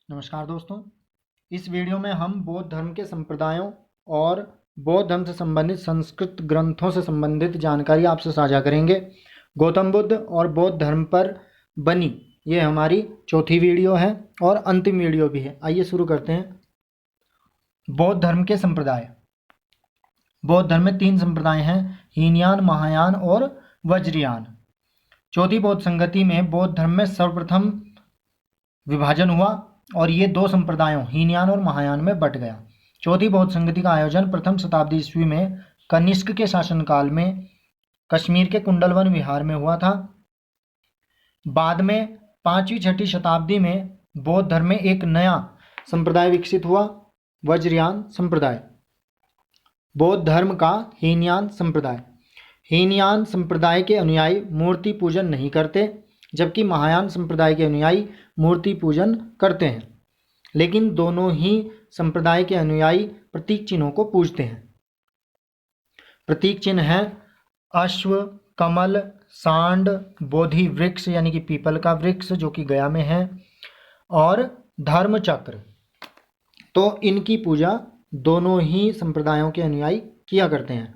नमस्कार दोस्तों, इस वीडियो में हम बौद्ध धर्म के संप्रदायों और बौद्ध धर्म से संबंधित संस्कृत ग्रंथों से संबंधित जानकारी आपसे साझा करेंगे। गौतम बुद्ध और बौद्ध धर्म पर बनी ये हमारी चौथी वीडियो है और अंतिम वीडियो भी है। आइए शुरू करते हैं। बौद्ध धर्म के संप्रदाय। बौद्ध धर्म में 3 संप्रदाय हैं, हीनयान, महायान और वज्रयान। चौथी बौद्ध संगति में बौद्ध धर्म में सर्वप्रथम विभाजन हुआ और ये 2 संप्रदायों हीनयान और महायान में बट गया। चौथी बौद्ध संगति का आयोजन प्रथम शताब्दी ईस्वी में कनिष्क के शासनकाल में कश्मीर के कुंडलवन विहार में हुआ था। बाद में 5वीं-6वीं शताब्दी में बौद्ध धर्म में एक नया संप्रदाय विकसित हुआ, वज्रयान संप्रदाय। बौद्ध धर्म का हीनयान संप्रदाय। हीनयान संप्रदाय के अनुयायी मूर्ति पूजन नहीं करते, जबकि महायान संप्रदाय के अनुयायी मूर्ति पूजन करते हैं, लेकिन दोनों ही संप्रदाय के अनुयायी प्रतीक चिन्हों को पूजते हैं। प्रतीक चिन्ह हैं अश्व, कमल, सांड, बोधि वृक्ष यानी कि पीपल का वृक्ष जो कि गया में है, और धर्म चक्र। तो इनकी पूजा दोनों ही संप्रदायों के अनुयायी किया करते हैं।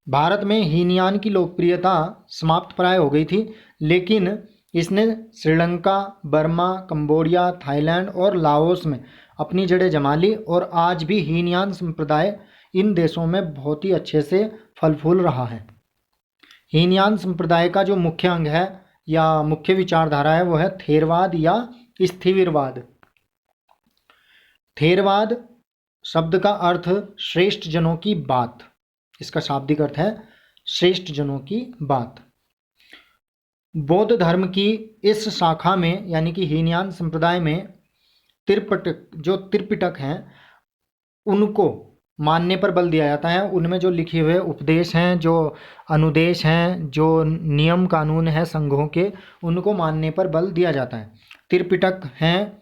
भारत में हीनयान की लोकप्रियता समाप्त प्राय हो गई थी, लेकिन इसने श्रीलंका, बर्मा, कंबोडिया, थाईलैंड और लाओस में अपनी जड़ें जमा ली और आज भी हीनयान संप्रदाय इन देशों में बहुत ही अच्छे से फल फूल रहा है। हीनयान संप्रदाय का जो मुख्य अंग है या मुख्य विचारधारा है वो है थेरवाद या स्थिविरवाद। थेरवाद शब्द का अर्थ श्रेष्ठ जनों की बात, इसका शाब्दिक अर्थ है श्रेष्ठ जनों की बात। बौद्ध धर्म की इस शाखा में यानी कि हीनयान संप्रदाय में त्रिपिटक हैं उनको मानने पर बल दिया जाता है। उनमें जो लिखे हुए उपदेश हैं, जो अनुदेश हैं, जो नियम कानून हैं संघों के, उनको मानने पर बल दिया जाता है। त्रिपिटक हैं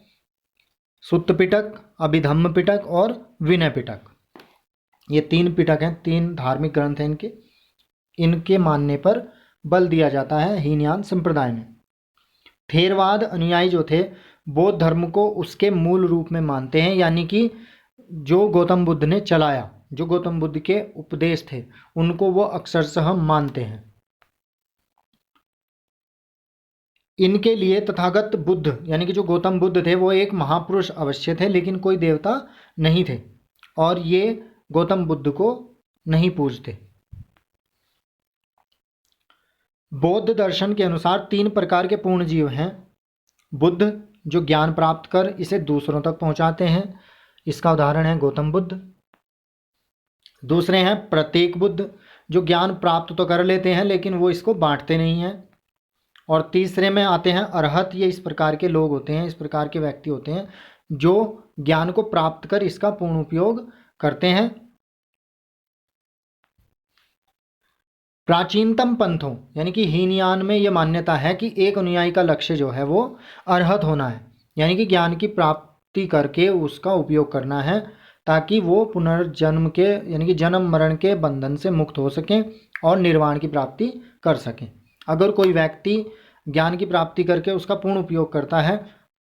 सुत्त पिटक, अभिधम्म पिटक और विनय पिटक। ये 3 पिटक हैं, 3 धार्मिक ग्रंथ हैं इनके मानने पर बल दिया जाता है हीनयान संप्रदाय में। थेरवाद अनुयायी जो थे बौद्ध धर्म को उसके मूल रूप में मानते हैं, यानी कि जो गौतम बुद्ध ने चलाया, जो गौतम बुद्ध के उपदेश थे उनको वो अक्षरशः मानते हैं। इनके लिए तथागत बुद्ध यानी कि जो गौतम बुद्ध थे वो एक महापुरुष अवश्य थे, लेकिन कोई देवता नहीं थे और ये गौतम बुद्ध को नहीं पूजते। बौद्ध दर्शन के अनुसार 3 प्रकार के पूर्ण जीव हैं। बुद्ध जो ज्ञान प्राप्त कर इसे दूसरों तक पहुंचाते हैं, इसका उदाहरण है गौतम बुद्ध। दूसरे हैं प्रत्येक बुद्ध जो ज्ञान प्राप्त तो कर लेते हैं लेकिन वो इसको बांटते नहीं हैं। और तीसरे में आते हैं अरहत। ये इस प्रकार के लोग होते हैं, इस प्रकार के व्यक्ति होते हैं जो ज्ञान को प्राप्त कर इसका पूर्ण उपयोग करते हैं। प्राचीनतम पंथों यानी कि हीनयान में यह मान्यता है कि एक अनुयायी का लक्ष्य जो है वो अरहत होना है, यानी कि ज्ञान की प्राप्ति करके उसका उपयोग करना है ताकि वो पुनर्जन्म के यानी कि जन्म मरण के बंधन से मुक्त हो सकें और निर्वाण की प्राप्ति कर सकें। अगर कोई व्यक्ति ज्ञान की प्राप्ति करके उसका पूर्ण उपयोग करता है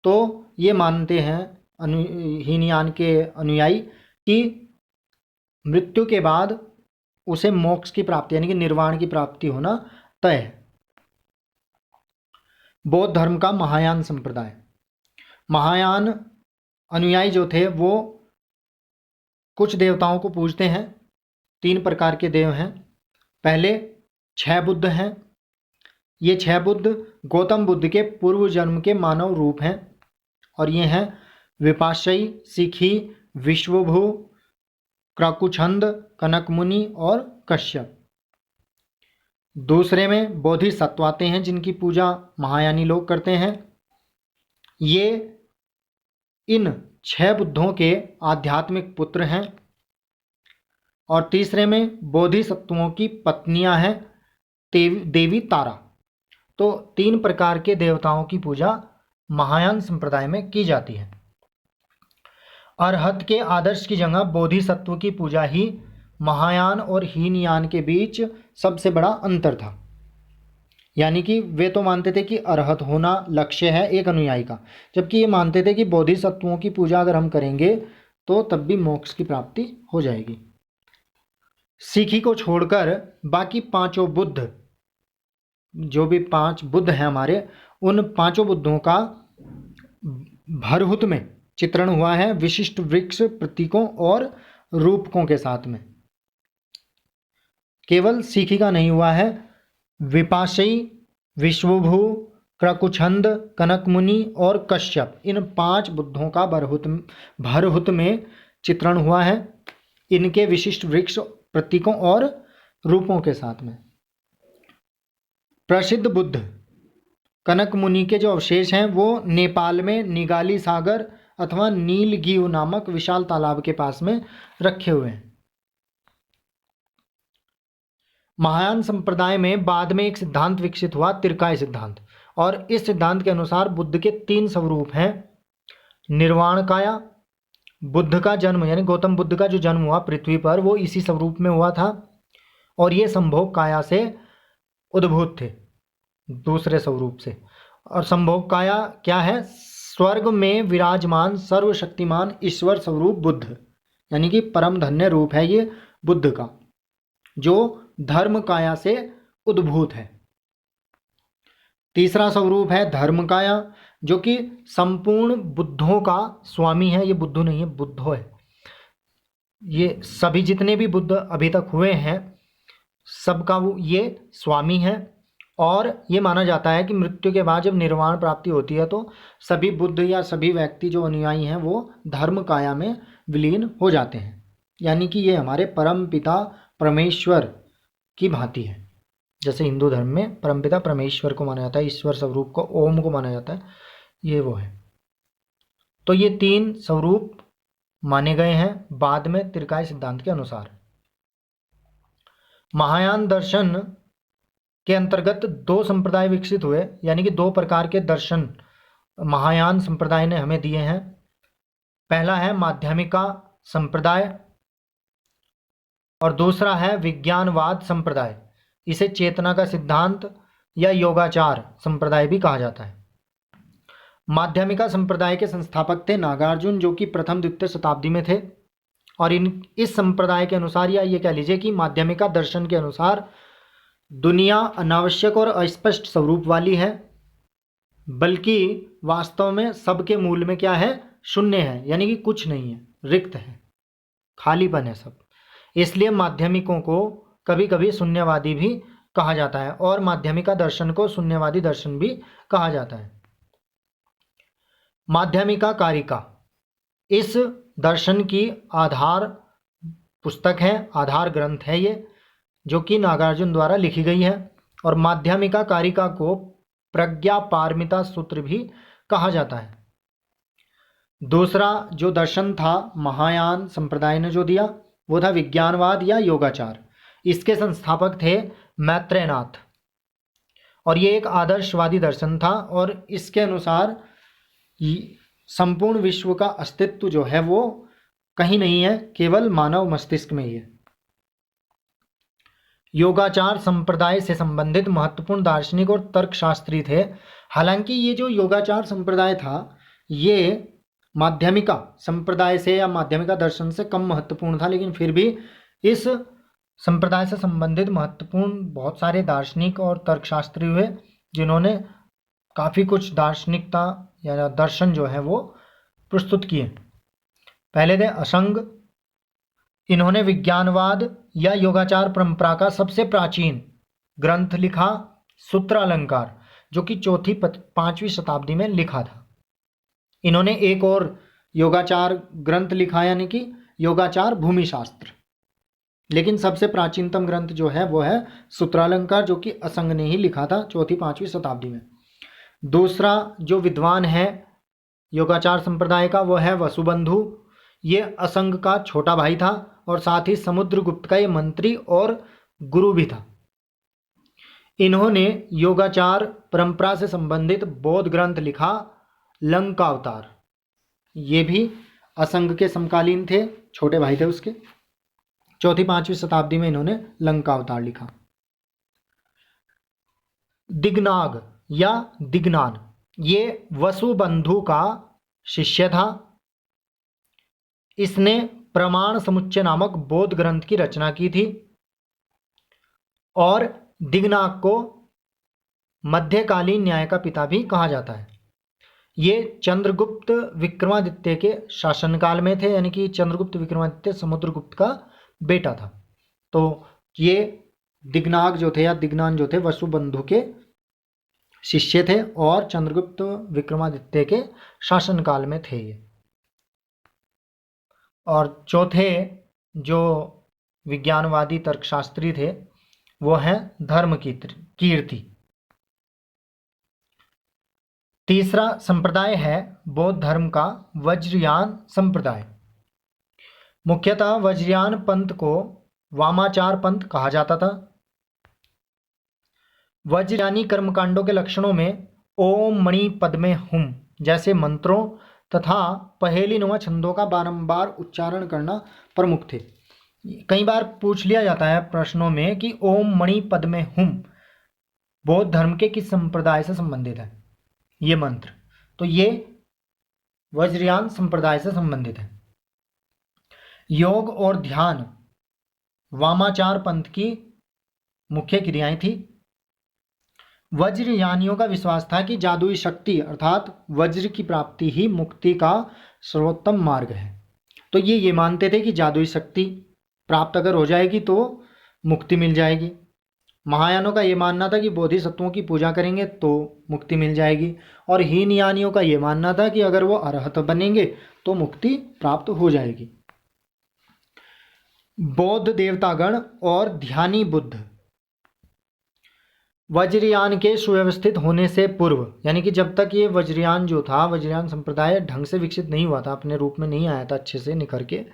तो ये मानते हैं हीनयान के अनुयायी कि मृत्यु के बाद उसे मोक्ष की प्राप्ति यानी कि निर्वाण की प्राप्ति होना तय है। बौद्ध धर्म का महायान संप्रदाय। महायान अनुयायी जो थे वो कुछ देवताओं को पूजते हैं। 3 प्रकार के देव हैं। पहले 6 बुद्ध हैं। ये 6 बुद्ध गौतम बुद्ध के पूर्व जन्म के मानव रूप हैं और ये हैं विपाशयी, सिखी, विश्वभू, क्रकुछंद, कनक मुनि और कश्यप। दूसरे में बोधिसत्व आते हैं जिनकी पूजा महायानी लोग करते हैं। ये इन 6 बुद्धों के आध्यात्मिक पुत्र हैं। और तीसरे में बोधिसत्वों की पत्नियां हैं देवी तारा। तो 3 प्रकार के देवताओं की पूजा महायान संप्रदाय में की जाती है। अरहत के आदर्श की जगह बोधिसत्व की पूजा ही महायान और हीनयान के बीच सबसे बड़ा अंतर था। यानी कि वे तो मानते थे कि अरहत होना लक्ष्य है एक अनुयायी का, जबकि ये मानते थे कि बोधिसत्वों की पूजा अगर हम करेंगे तो तब भी मोक्ष की प्राप्ति हो जाएगी। सिखी को छोड़कर बाकी पांचों बुद्ध, जो भी 5 बुद्ध हैं हमारे, उन पांचों बुद्धों का भरहुत में चित्रण हुआ है विशिष्ट वृक्ष, प्रतीकों और रूपकों के साथ में। केवल सिखी का नहीं हुआ है, विपाशई, विश्वभू, क्रकुछंद, कनक मुनि और कश्यप, इन 5 बुद्धों का भरहुत में चित्रण हुआ है इनके विशिष्ट वृक्ष, प्रतीकों और रूपों के साथ में। प्रसिद्ध बुद्ध कनक मुनि के जो अवशेष हैं वो नेपाल में निगाली सागर अथवा नीलगिव नामक विशाल तालाब के पास में रखे हुए हैं। महायान संप्रदाय में बाद में एक सिद्धांत विकसित हुआ, तिरकाय सिद्धांत, और इस सिद्धांत के अनुसार बुद्ध के 3 स्वरूप हैं। निर्वाण काया, बुद्ध का जन्म यानी गौतम बुद्ध का जो जन्म हुआ पृथ्वी पर वो इसी स्वरूप में हुआ था, और ये संभोग काया से उद्भूत थे दूसरे स्वरूप से। और संभोग काया क्या है? स्वर्ग में विराजमान सर्वशक्तिमान ईश्वर स्वरूप बुद्ध, यानी कि परम धन्य रूप है ये बुद्ध का, जो धर्म काया से उद्भूत है। तीसरा स्वरूप है धर्म काया, जो कि संपूर्ण बुद्धों का स्वामी है। ये बुद्धो नहीं है, बुद्धो है। ये सभी जितने भी बुद्ध अभी तक हुए हैं सबका वो ये स्वामी है, और ये माना जाता है कि मृत्यु के बाद जब निर्वाण प्राप्ति होती है तो सभी बुद्ध या सभी व्यक्ति जो अनुयायी हैं वो धर्म काया में विलीन हो जाते हैं। यानी कि ये हमारे परम पिता परमेश्वर की भांति है। जैसे हिंदू धर्म में परमपिता परमेश्वर को माना जाता है, ईश्वर स्वरूप को, ओम को माना जाता है, ये वो है। तो ये 3 स्वरूप माने गए हैं बाद में तिरकाय सिद्धांत के अनुसार। महायान दर्शन के अंतर्गत 2 संप्रदाय विकसित हुए, यानी कि 2 प्रकार के दर्शन महायान संप्रदाय ने हमें दिए हैं। पहला है माध्यमिका संप्रदाय और दूसरा है विज्ञानवाद संप्रदाय। इसे चेतना का सिद्धांत या योगाचार संप्रदाय भी कहा जाता है। माध्यमिका संप्रदाय के संस्थापक थे नागार्जुन, जो कि प्रथम द्वितीय शताब्दी में थे, और इस संप्रदाय के अनुसार, या ये कह लीजिए कि माध्यमिका दर्शन के अनुसार, दुनिया अनावश्यक और अस्पष्ट स्वरूप वाली है, बल्कि वास्तव में सबके मूल में क्या है? शून्य है, यानी कि कुछ नहीं है, रिक्त है, खालीपन है सब। इसलिए माध्यमिकों को कभी कभी शून्यवादी भी कहा जाता है, और माध्यमिका दर्शन को शून्यवादी दर्शन भी कहा जाता है। माध्यमिका कारिका इस दर्शन की आधार पुस्तक है, आधार ग्रंथ है ये, जो कि नागार्जुन द्वारा लिखी गई है। और माध्यमिका कारिका को प्रज्ञा पारमिता सूत्र भी कहा जाता है। दूसरा जो दर्शन था महायान संप्रदाय ने जो दिया वो था विज्ञानवाद या योगाचार। इसके संस्थापक थे मैत्रेयनाथ, और ये एक आदर्शवादी दर्शन था, और इसके अनुसार संपूर्ण विश्व का अस्तित्व जो है वो कहीं नहीं है, केवल मानव मस्तिष्क में ही है। योगाचार संप्रदाय से संबंधित महत्वपूर्ण दार्शनिक और तर्कशास्त्री थे। हालांकि ये जो योगाचार संप्रदाय था ये माध्यमिका संप्रदाय से या माध्यमिका दर्शन से कम महत्वपूर्ण था, लेकिन फिर भी इस संप्रदाय से संबंधित महत्वपूर्ण बहुत सारे दार्शनिक और तर्कशास्त्री हुए, जिन्होंने काफ़ी कुछ दार्शनिकता या दर्शन जो है वो प्रस्तुत किए। पहले थे असंग। इन्होंने विज्ञानवाद या योगाचार परंपरा का सबसे प्राचीन ग्रंथ लिखा, सूत्रालंकार, जो कि 4वीं-5वीं शताब्दी में लिखा था। इन्होंने एक और योगाचार ग्रंथ लिखा, यानी कि योगाचार भूमिशास्त्र, लेकिन सबसे प्राचीनतम ग्रंथ जो है वो है सूत्रालंकार, जो कि असंग ने ही लिखा था 4वीं-5वीं शताब्दी में। दूसरा जो विद्वान है योगाचार संप्रदाय का वो है वसुबंधु। ये असंग का छोटा भाई था और साथ ही समुद्रगुप्त का ये मंत्री और गुरु भी था। इन्होंने योगाचार परंपरा से संबंधित बौद्ध ग्रंथ लिखा, लंकावतार। ये भी असंग के समकालीन थे, छोटे भाई थे उसके। 4वीं-5वीं शताब्दी में इन्होंने लंकावतार लिखा। दिग्नाग या दिग्नान, ये वसुबंधु का शिष्य था। इसने प्रमाण समुच्चय नामक बौद्ध ग्रंथ की रचना की थी और दिग्नाग को मध्यकालीन न्याय का पिता भी कहा जाता है। ये चंद्रगुप्त विक्रमादित्य के शासनकाल में थे, यानी कि चंद्रगुप्त विक्रमादित्य समुद्रगुप्त का बेटा था। तो ये दिग्नाग जो थे या दिग्नान जो थे वसुबंधु के शिष्य थे और चंद्रगुप्त विक्रमादित्य के शासनकाल में थे ये। और चौथे जो विज्ञानवादी तर्कशास्त्री थे वो हैं धर्म कीर्ति। तीसरा संप्रदाय है बौद्ध धर्म का वज्रयान संप्रदाय। मुख्यतः वज्रयान पंथ को वामाचार पंथ कहा जाता था। वज्रयानी कर्मकांडों के लक्षणों में ओम मणि पद्मे हुम जैसे मंत्रों तथा पहेलीनुमा छंदों का बारंबार उच्चारण करना प्रमुख थे। कई बार पूछ लिया जाता है प्रश्नों में कि ओम मणि पद्मे हुम बौद्ध धर्म के किस संप्रदाय से संबंधित है ये मंत्र, तो ये वज्रयान संप्रदाय से संबंधित है। योग और ध्यान वामाचार पंथ की मुख्य क्रियाएं थी। वज्रयानियों का विश्वास था कि जादुई शक्ति अर्थात वज्र की प्राप्ति ही मुक्ति का सर्वोत्तम मार्ग है। तो ये मानते थे कि जादुई शक्ति प्राप्त अगर हो जाएगी तो मुक्ति मिल जाएगी। महायानों का ये मानना था कि बोधिसत्वों की पूजा करेंगे तो मुक्ति मिल जाएगी, और हीनयानियों का ये मानना था कि अगर वो अरहत बनेंगे तो मुक्ति प्राप्त हो जाएगी। बौद्ध देवतागण और ध्यानी बुद्ध वज्रयान के सुव्यवस्थित होने से पूर्व, यानी कि जब तक ये वज्रयान जो था, वज्रयान संप्रदाय ढंग से विकसित नहीं हुआ था, अपने रूप में नहीं आया था अच्छे से निखर के,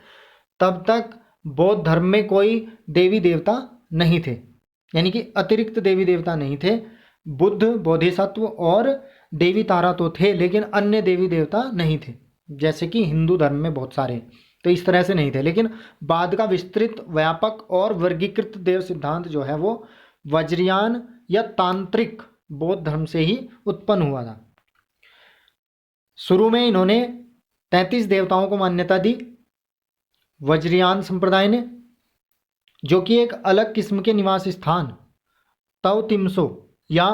तब तक बौद्ध धर्म में कोई देवी देवता नहीं थे, यानी कि अतिरिक्त देवी देवता नहीं थे। बुद्ध, बोधिसत्व और देवी तारा तो थे, लेकिन अन्य देवी देवता नहीं थे, जैसे कि हिंदू धर्म में बहुत सारे, तो इस तरह से नहीं थे। लेकिन बाद का विस्तृत, व्यापक और वर्गीकृत देव सिद्धांत जो है वो वज्रयान या तांत्रिक बौद्ध धर्म से ही उत्पन्न हुआ था। शुरू में इन्होंने 33 देवताओं को मान्यता दी वज्रयान संप्रदाय ने, जो कि एक अलग किस्म के निवास स्थान तवतिमसो या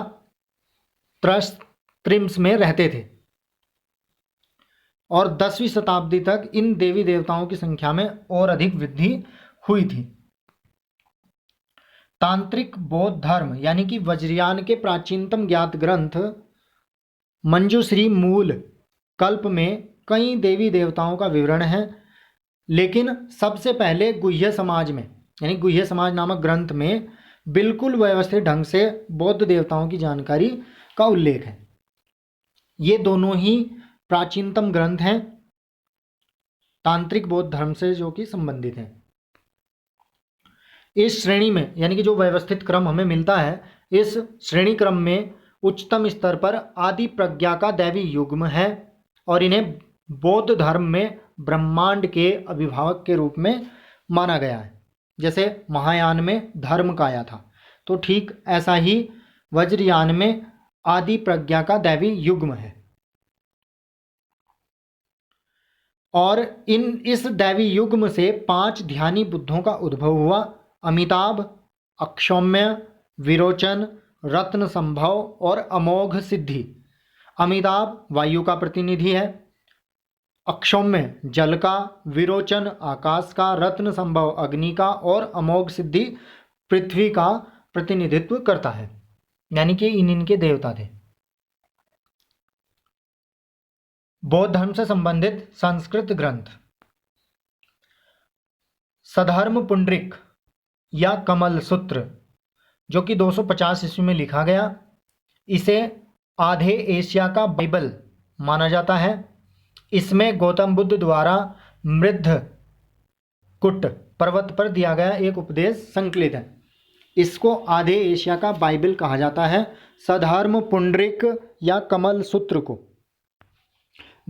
त्रस्त्रिम्स में रहते थे, और 10वीं शताब्दी तक इन देवी देवताओं की संख्या में और अधिक वृद्धि हुई थी। तांत्रिक बौद्ध धर्म यानी कि वज्रयान के प्राचीनतम ज्ञात ग्रंथ मंजूश्री मूल कल्प में कई देवी देवताओं का विवरण है, लेकिन सबसे पहले गुह्य समाज में, यानी गुह्य समाज नामक ग्रंथ में बिल्कुल व्यवस्थित ढंग से बौद्ध देवताओं की जानकारी का उल्लेख है। ये दोनों ही प्राचीनतम ग्रंथ हैं तांत्रिक बौद्ध धर्म से जो कि संबंधित हैं। इस श्रेणी में, यानी कि जो व्यवस्थित क्रम हमें मिलता है, इस श्रेणी क्रम में उच्चतम स्तर पर आदि प्रज्ञा का दैवी युग्म है, और इन्हें बौद्ध धर्म में ब्रह्मांड के अभिभावक के रूप में माना गया है। जैसे महायान में धर्म काया था, तो ठीक ऐसा ही वज्रयान में आदि प्रज्ञा का दैवी युग्म है। और इस दैवी युग्म से 5 ध्यानी बुद्धों का उद्भव हुआ: अमिताभ, अक्षौम्य, विरोचन, रत्न संभव और अमोघ सिद्धि। अमिताभ वायु का प्रतिनिधि है, अक्षौम्य जल का, विरोचन आकाश का, रत्न संभव अग्नि का और अमोघ सिद्धि पृथ्वी का प्रतिनिधित्व करता है, यानी कि इनके देवता थे। बौद्ध धर्म से संबंधित संस्कृत ग्रंथ: सधर्म पुंडरिक या कमल सूत्र, जो कि 250 ईस्वी में लिखा गया। इसे आधे एशिया का बाइबल माना जाता है। इसमें गौतम बुद्ध द्वारा मृद्धकुट पर्वत पर दिया गया एक उपदेश संकलित है। इसको आधे एशिया का बाइबल कहा जाता है, सधर्म पुंडरिक या कमल सूत्र को।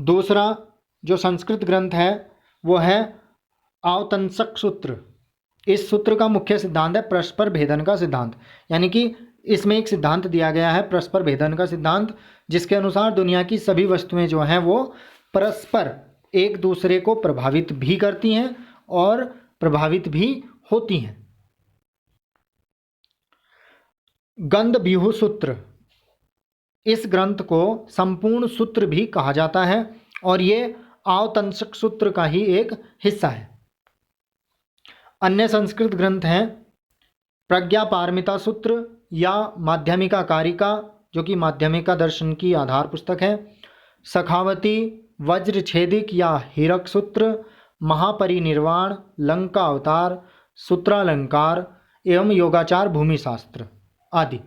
दूसरा जो संस्कृत ग्रंथ है वो है आवतंसक सूत्र। इस सूत्र का मुख्य सिद्धांत है परस्पर भेदन का सिद्धांत, यानी कि इसमें एक सिद्धांत दिया गया है परस्पर भेदन का सिद्धांत, जिसके अनुसार दुनिया की सभी वस्तुएं जो हैं वो परस्पर एक दूसरे को प्रभावित भी करती हैं और प्रभावित भी होती हैं। गंधव्यूह सूत्र, इस ग्रंथ को संपूर्ण सूत्र भी कहा जाता है और ये आवतंसक सूत्र का ही एक हिस्सा है। अन्य संस्कृत ग्रंथ हैं प्रज्ञा पारमिता सूत्र या माध्यमिका कारिका, जो कि माध्यमिका दर्शन की आधार पुस्तक है, सखावती, वज्रछेदिक या हीरक सूत्र, महापरिनिर्वाण, लंका अवतार, सूत्रालंकार एवं योगाचार भूमि शास्त्र आदि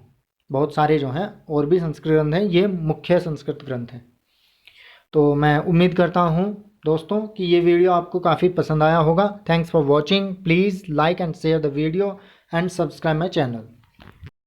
बहुत सारे जो हैं और भी संस्कृत ग्रंथ हैं। ये मुख्य संस्कृत ग्रंथ हैं। तो मैं उम्मीद करता हूँ दोस्तों कि ये वीडियो आपको काफ़ी पसंद आया होगा। Thanks for watching. Please like and share the video and subscribe my channel.